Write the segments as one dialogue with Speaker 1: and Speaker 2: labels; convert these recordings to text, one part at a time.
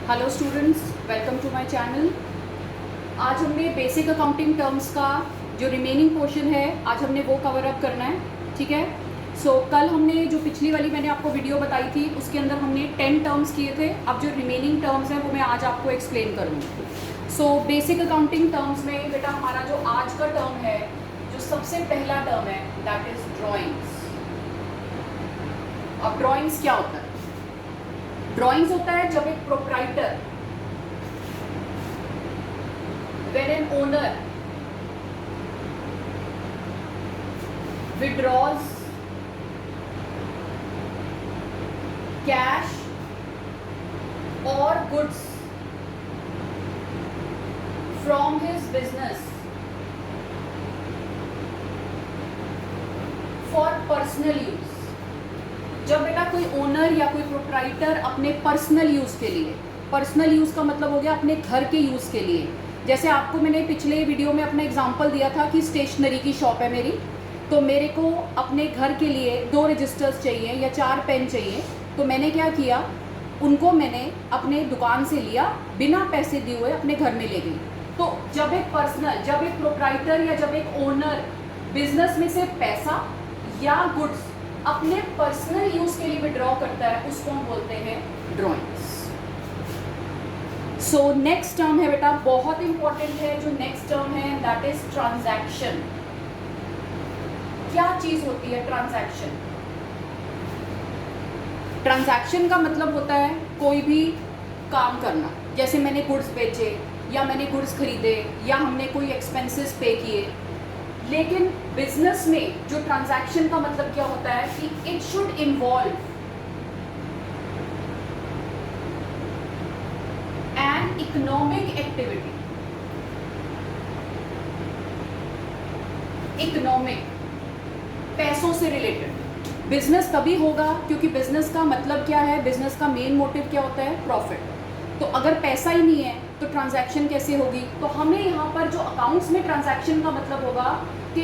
Speaker 1: Hello students, welcome to my channel. आज हमने basic accounting terms का जो रिमेनिंग पोर्शन है आज हमने वो कवर अप करना है। ठीक है। कल हमने जो पिछली वाली मैंने आपको वीडियो बताई थी उसके अंदर हमने 10 टर्म्स किए थे। अब जो रिमेनिंग टर्म्स हैं वो मैं आज आपको एक्सप्लेन करूँगी। बेसिक अकाउंटिंग टर्म्स में बेटा हमारा जो आज का टर्म है, जो सबसे पहला टर्म है, दैट इज ड्रॉइंग्स। अब ड्रॉइंग्स क्या होता है? ड्रॉइंग्स होता है जब एक proprietor, when an owner withdraws cash or goods from his business for personal use। जब बेटा कोई ओनर या कोई प्रोप्राइटर अपने पर्सनल यूज़ के लिए, पर्सनल यूज़ का मतलब हो गया अपने घर के यूज़ के लिए। जैसे आपको मैंने पिछले वीडियो में अपना एग्जांपल दिया था कि स्टेशनरी की शॉप है मेरी, तो मेरे को अपने घर के लिए 2 रजिस्टर्स चाहिए या 4 पेन चाहिए। तो मैंने क्या किया, उनको मैंने अपने दुकान से लिया, बिना पैसे दिए हुए अपने घर में ले गई। तो जब एक पर्सनल, जब एक प्रोप्राइटर या जब एक ओनर बिजनेस में से पैसा या गुड्स अपने पर्सनल यूज के लिए विड्रॉ करता है, उसको हम बोलते हैं ड्रॉइंग्स। नेक्स्ट टर्म है बेटा, बहुत इंपॉर्टेंट है जो नेक्स्ट टर्म है, दैट इज ट्रांजैक्शन। क्या चीज होती है ट्रांजैक्शन? ट्रांजैक्शन का मतलब होता है कोई भी काम करना। जैसे मैंने गुड्स बेचे या मैंने गुड्स खरीदे या हमने कोई एक्सपेंसेस पे किए। लेकिन बिजनेस में जो ट्रांजैक्शन का मतलब क्या होता है कि it should involve N economic activity. Economic, पैसों से रिलेटेड। बिजनेस तभी होगा क्योंकि बिजनेस का मतलब क्या है, बिजनेस का मेन मोटिव क्या होता है? प्रॉफिट। तो अगर पैसा ही नहीं है तो ट्रांजैक्शन कैसे होगी? तो हमें यहाँ पर जो अकाउंट्स में ट्रांजैक्शन का मतलब होगा कि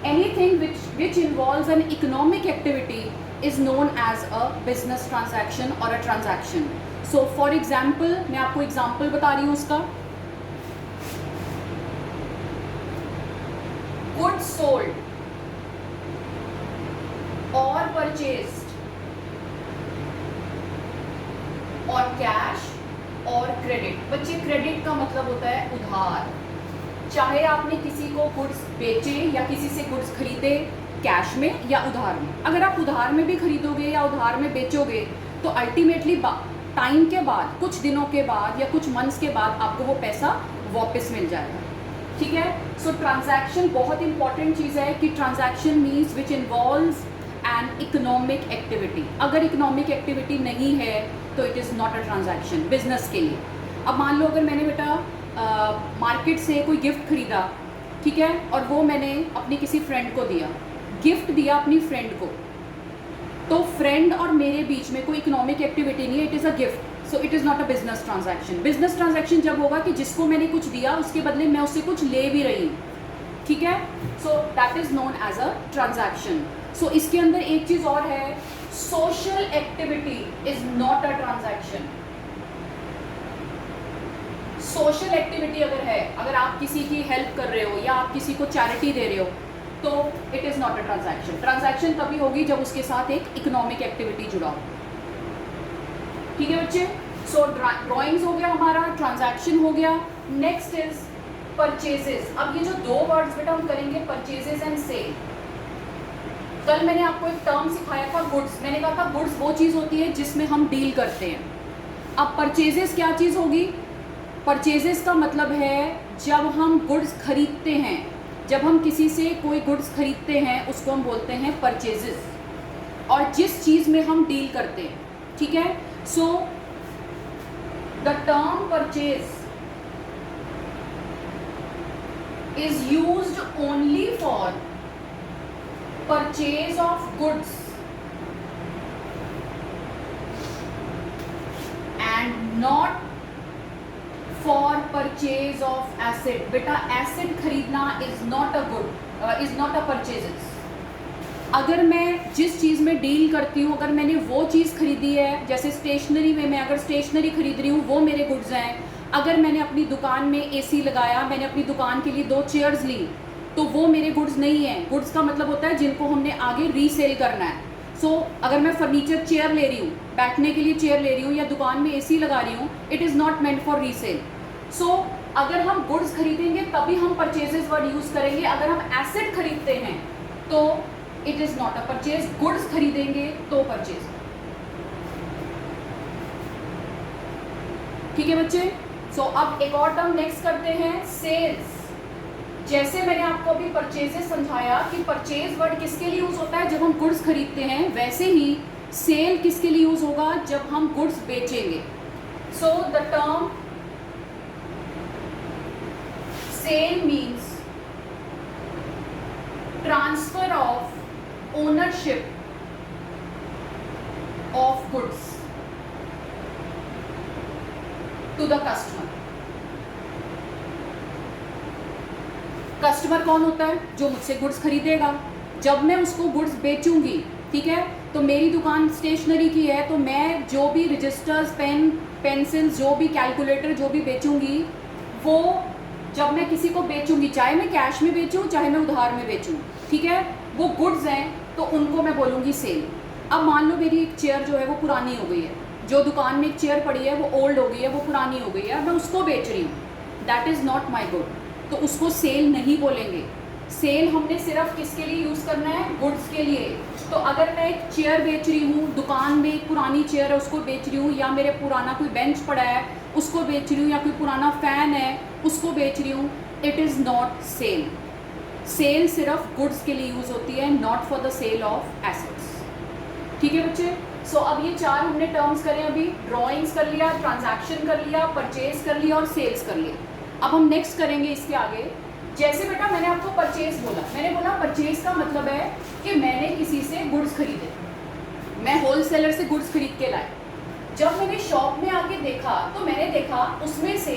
Speaker 1: anything which involves an economic activity is known as a business transaction और a transaction. So for example, मैं आपको एग्जाम्पल बता रही हूँ उसका। गुड्स सोल्ड और परचेज्ड और कैश और क्रेडिट। बच्चे, क्रेडिट का मतलब होता है उधार। चाहे आपने किसी को गुड्स बेचे या किसी से गुड्स खरीदे कैश में या उधार में। अगर आप उधार में भी खरीदोगे या उधार में बेचोगे तो अल्टीमेटली टाइम के बाद, कुछ दिनों के बाद या कुछ मंथ्स के बाद आपको वो पैसा वापस मिल जाएगा। ठीक है। ट्रांजैक्शन बहुत इंपॉर्टेंट चीज़ है कि transaction means which involves an economic activity. अगर इकोनॉमिक एक्टिविटी नहीं है तो it is not a transaction business के लिए। अब मान लो अगर मैंने बेटा मार्केट से कोई गिफ्ट खरीदा, ठीक है, और वो मैंने अपनी किसी फ्रेंड को दिया, गिफ्ट दिया अपनी फ्रेंड को, तो फ्रेंड और मेरे बीच में कोई इकोनॉमिक एक्टिविटी नहीं है, it is a gift. So it is not a business transaction. Business transaction जब होगा कि जिसको मैंने कुछ दिया उसके बदले मैं उससे कुछ ले भी रही हूँ। ठीक है। So that is known as a transaction. इसके अंदर एक चीज और है, social activity is not a transaction. Social activity अगर है, अगर आप किसी की हेल्प कर रहे हो या आप किसी को चैरिटी दे रहे हो तो it is not a transaction. Transaction तभी होगी जब उसके साथ एक इकोनॉमिक एक्टिविटी जुड़ा हो। ठीक है बच्चे। ड्राइंग्स हो गया हमारा, ट्रांजैक्शन हो गया। Next is purchases. अब ये जो 2 वर्ड्स बेटा हम करेंगे, परचेजेस एंड सेल। कल मैंने आपको एक टर्म सिखाया था गुड्स। मैंने कहा था गुड्स वो चीज़ होती है जिसमें हम डील करते हैं। अब परचेजेस क्या चीज़ होगी? परचेजेस का मतलब है जब हम गुड्स खरीदते हैं, जब हम किसी से कोई गुड्स खरीदते हैं उसको हम बोलते हैं परचेजेस, और जिस चीज़ में हम डील करते हैं। ठीक है। The term purchase is used only for purchase of goods and not for purchase of asset। बेटा, asset खरीदना is not a good, is not a purchases। अगर मैं जिस चीज़ में डील करती हूँ, अगर मैंने वो चीज़ खरीदी है, जैसे स्टेशनरी में मैं अगर स्टेशनरी खरीद रही हूँ, वो मेरे गुड्स हैं। अगर मैंने अपनी दुकान में एसी लगाया, मैंने अपनी दुकान के लिए 2 चेयर्स ली, तो वो मेरे गुड्स नहीं हैं। गुड्स का मतलब होता है जिनको हमने आगे रीसेल करना है। सो अगर मैं फर्नीचर चेयर ले रही हूँ, बैठने के लिए चेयर ले रही हूँ, या दुकान में एसी लगा रही हूँ, it is not meant for resale. So अगर हम गुड्स खरीदेंगे तभी हम परचेजेस वर्ड यूज़ करेंगे। अगर हम एसेट खरीदते हैं तो it is not a purchase. Goods खरीदेंगे तो परचेज। ठीक है बच्चे। सो अब एक और टर्म नेक्स्ट करते हैं, सेल्स। जैसे मैंने आपको अभी परचेजेस समझाया कि परचेज वर्ड किसके लिए यूज होता है, जब हम गुड्स खरीदते हैं, वैसे ही सेल किसके लिए यूज होगा, जब हम गुड्स बेचेंगे। So the term sale means transfer of ownership of goods to the customer. Customer कौन होता है, जो मुझसे गुड्स खरीदेगा। जब मैं उसको गुड्स बेचूंगी, ठीक है, तो मेरी दुकान स्टेशनरी की है, तो मैं जो भी रजिस्टर्स, पेन, पेंसिल्स, जो भी कैलकुलेटर जो भी बेचूंगी, वो जब मैं किसी को बेचूंगी, चाहे मैं कैश में बेचूं चाहे मैं उधार में बेचूं, ठीक है, वो गुड्स हैं, तो उनको मैं बोलूँगी सेल। अब मान लो मेरी एक चेयर जो है वो पुरानी हो गई है, जो दुकान में एक चेयर पड़ी है वो ओल्ड हो गई है, वो पुरानी हो गई है, मैं उसको बेच रही हूँ, that is not my good, तो उसको सेल नहीं बोलेंगे। सेल हमने सिर्फ किसके लिए यूज़ करना है, गुड्स के लिए। तो अगर मैं एक चेयर बेच रही हूँ, दुकान में एक पुरानी चेयर है उसको बेच रही हूँ, या मेरे पुराना कोई बेंच पड़ा है उसको बेच रही हूँ, या कोई पुराना फ़ैन है उसको बेच रही हूँ, it is not sale. Sale सिर्फ गुड्स के लिए यूज़ होती है, not for the sale of assets. ठीक है बच्चे। सो अब ये 4 हमने टर्म्स करें, अभी ड्रॉइंग्स कर लिया, ट्रांजैक्शन कर लिया, परचेज कर लिया और सेल्स कर लिया। अब हम नेक्स्ट करेंगे इसके आगे। जैसे बेटा मैंने आपको परचेज बोला, मैंने बोला परचेज का मतलब है कि मैंने किसी से गुड्स खरीदे, मैं होलसेलर से गुड्स खरीद के लाए। जब मैंने शॉप में आके देखा तो मैंने देखा उसमें से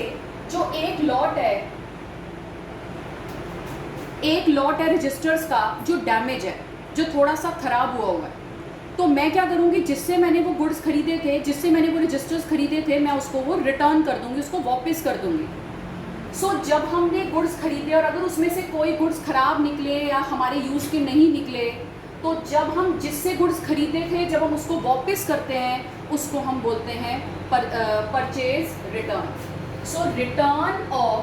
Speaker 1: जो एक लॉट है रजिस्टर्स का जो डैमेज है, जो थोड़ा सा खराब हुआ है, तो मैं क्या करूँगी, जिससे मैंने वो गुड्स खरीदे थे, जिससे मैंने वो रजिस्टर्स खरीदे थे, मैं उसको वो रिटर्न कर दूँगी, उसको वापस कर दूँगी। सो जब हमने गुड्स खरीदे और अगर उसमें से कोई गुड्स ख़राब निकले या हमारे यूज़ के नहीं निकले, तो जब हम जिससे गुड्स खरीदे थे जब हम उसको वापस करते हैं, उसको हम बोलते हैं purchase return. So return of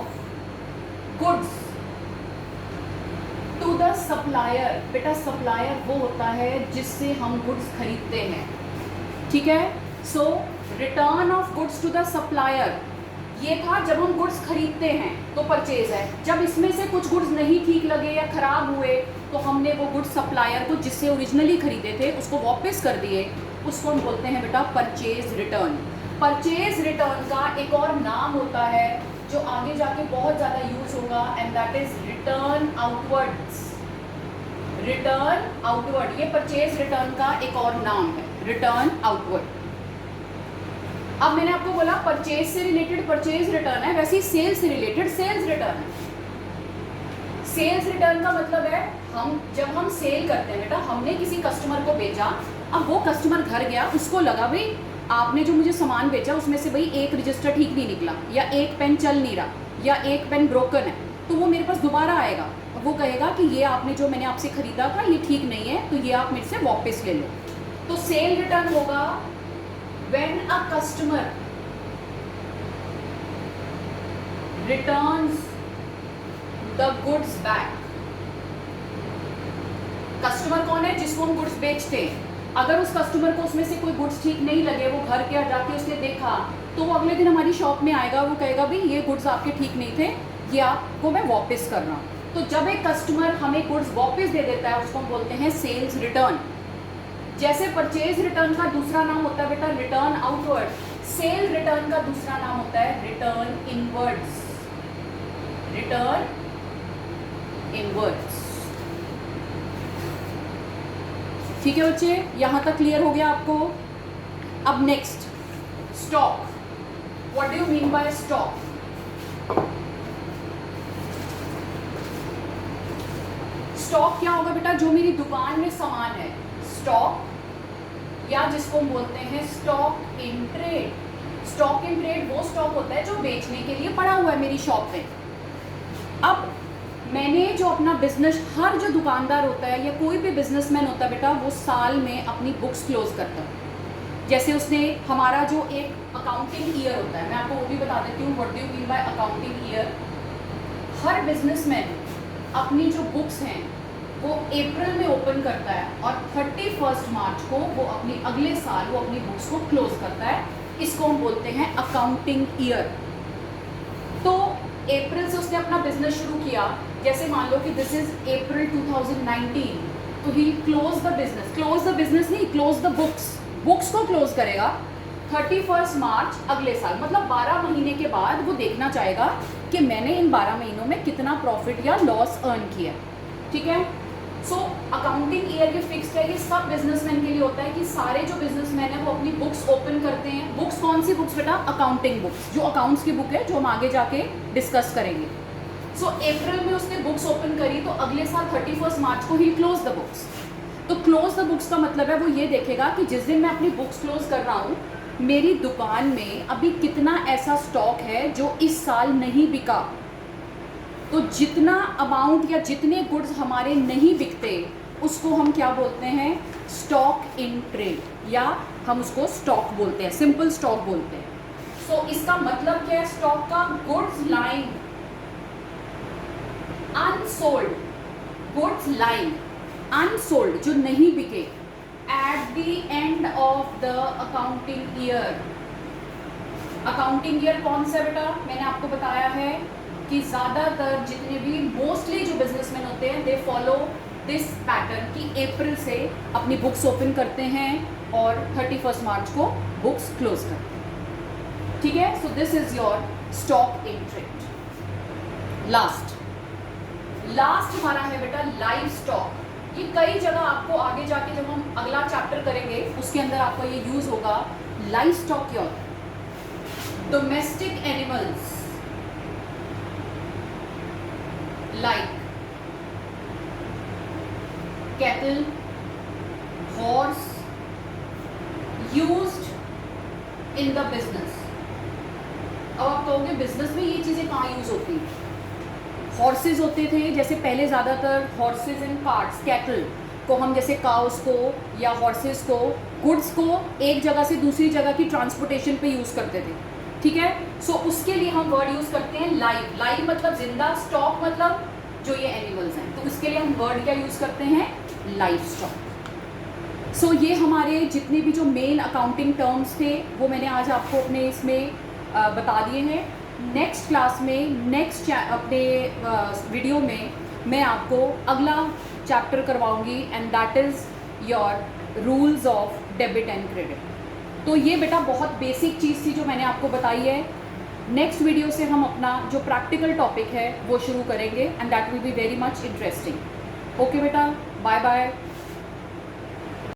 Speaker 1: goods to the supplier. बेटा सप्लायर वो होता है जिससे हम गुड्स खरीदते हैं, ठीक है। So return of goods to the supplier, ये था जब हम गुड्स खरीदते हैं तो परचेज है। जब इसमें से कुछ गुड्स नहीं ठीक लगे या ख़राब हुए तो हमने वो गुड्स सप्लायर को जिससे ओरिजिनली खरीदे थे उसको वापस कर दिए, उसको हम बोलते हैं बेटा परचेज रिटर्न। परचेज रिटर्न का एक और नाम होता है जो आगे जाके बहुत ज़्यादा यूज होगा, and that is return outwards. Return outward, ये परचेज रिटर्न का एक और नाम है, रिटर्न आउटवर्ड। अब मैंने आपको बोला परचेज से रिलेटेड परचेज रिटर्न है, वैसे ही सेल्स से रिलेटेड सेल्स रिटर्न है। सेल्स रिटर्न का मतलब है जब हम सेल करते हैं बेटा, हमने किसी कस्टमर को बेचा, अब वो कस्टमर घर गया, उसको लगा भाई आपने जो मुझे सामान बेचा उसमें से भाई एक रजिस्टर ठीक नहीं निकला, या एक पेन चल नहीं रहा, या एक पेन ब्रोकन है, तो वो मेरे पास दोबारा आएगा, वो कहेगा कि ये आपने जो मैंने आपसे खरीदा था ये ठीक नहीं है, तो ये आप मेरे से वापस ले लो। तो सेल रिटर्न होगा when a customer returns the goods back। Customer कौन है, जिसको हम गुड्स बेचते हैं। अगर उस कस्टमर को उसमें से कोई गुड्स ठीक नहीं लगे, वो घर के जाके उसने देखा, तो वो अगले दिन हमारी शॉप में आएगा, वो कहेगा भाई ये गुड्स आपके ठीक नहीं थे, ये आपको मैं वापस कर रहा हूँ। तो जब एक कस्टमर हमें गुड्स वापस दे देता है उसको हम बोलते हैं सेल्स रिटर्न। जैसे परचेज रिटर्न का दूसरा नाम होता है बेटा रिटर्न आउटवर्ड, सेल रिटर्न का दूसरा नाम होता है रिटर्न इनवर्ड्स। Return inwards. ठीक है बच्चे, यहां तक क्लियर हो गया आपको। अब next stock. What do you mean by stock? Stock क्या होगा बेटा? जो मेरी दुकान में सामान है, स्टॉक, या जिसको हम बोलते हैं stock in trade. Stock in trade वो स्टॉक होता है जो बेचने के लिए पड़ा हुआ है मेरी शॉप पे। अब मैंने जो अपना बिजनेस, हर जो दुकानदार होता है या कोई भी बिजनेसमैन होता है बेटा, वो साल में अपनी बुक्स क्लोज करता है। जैसे उसने हमारा जो एक अकाउंटिंग ईयर होता है, मैं आपको वो भी बता देती हूँ what do you mean by accounting year. Her businessman अपनी जो बुक्स हैं वो अप्रैल में ओपन करता है और 31 मार्च को वो अपनी अगले साल वो अपनी बुक्स को क्लोज करता है। इसको हम बोलते हैं अकाउंटिंग ईयर। तो अप्रैल से उसने अपना बिजनेस शुरू किया, जैसे मान लो कि दिस इज अप्रैल 2019, तो he close the business, close the business नहीं, क्लोज द बुक्स, बुक्स को क्लोज करेगा 31 मार्च अगले साल। मतलब 12 महीने के बाद वो देखना चाहेगा कि मैंने इन 12 महीनों में कितना प्रॉफिट या लॉस अर्न किया। ठीक है, सो अकाउंटिंग ईयर ये फिक्स्ड है, ये सब बिजनेसमैन के लिए होता है कि सारे जो बिजनेसमैन है वो अपनी बुक्स ओपन करते हैं। बुक्स कौन सी बुक्स बेटा? अकाउंटिंग बुक्स, जो अकाउंट्स की बुक है, जो हम आगे जाके डिस्कस करेंगे। सो अप्रैल में उसने बुक्स ओपन करी, तो अगले साल 31 मार्च को ही क्लोज द बुक्स। तो क्लोज द बुक्स का मतलब है वो ये देखेगा कि जिस दिन मैं अपनी बुक्स क्लोज कर रहा हूँ, मेरी दुकान में अभी कितना ऐसा स्टॉक है जो इस साल नहीं बिका। तो जितना अमाउंट या जितने गुड्स हमारे नहीं बिकते उसको हम क्या बोलते हैं? स्टॉक इन ट्रेड, या हम उसको स्टॉक बोलते हैं, सिंपल स्टॉक बोलते हैं। सो इसका मतलब क्या है स्टॉक का? Goods lying unsold, goods lying unsold, जो नहीं बिके at the end of the accounting year. Accounting year कौन सा बेटा? मैंने आपको बताया है कि ज़्यादातर जितने भी मोस्टली जो बिजनेसमैन होते हैं दे फॉलो दिस पैटर्न कि अप्रैल से अपनी बुक्स ओपन करते हैं और 31 मार्च को बुक्स क्लोज करते हैं। ठीक है, so this is your stock in trade. Last हमारा है बेटा लाइव स्टॉक। ये कई जगह आपको आगे जाके जब हम अगला चैप्टर करेंगे उसके अंदर आपको ये यूज होगा। लाइव स्टॉक क्या होता है? Domestic animals like cattle, horse used in the business। अब आप कहोगे बिजनेस में ये चीज़ें कहाँ यूज होती हैं? हॉर्सेज होते थे, जैसे पहले ज़्यादातर हॉर्सेज एंड कार्ट्स, कैटल को हम जैसे काउस को या हॉर्सेज को, गुड्स को एक जगह से दूसरी जगह की ट्रांसपोर्टेशन पे यूज़ करते थे। ठीक है, सो उसके लिए हम वर्ड यूज़ करते हैं लाइव। लाइव मतलब जिंदा, स्टॉक मतलब जो ये एनिमल्स हैं, तो इसके लिए हम वर्ड क्या यूज़ करते हैं? Live stock. सो ये हमारे जितने भी जो मेन अकाउंटिंग टर्म्स थे वो मैंने आज आपको अपने इसमें बता दिए हैं। नेक्स्ट क्लास में, नेक्स्ट अपने वीडियो में मैं आपको अगला चैप्टर करवाऊंगी and that is your rules of debit and credit. तो ये बेटा बहुत बेसिक चीज़ थी जो मैंने आपको बताई है। नेक्स्ट वीडियो से हम अपना जो प्रैक्टिकल टॉपिक है वो शुरू करेंगे and that will be very much interesting. Okay बेटा, बाय बाय।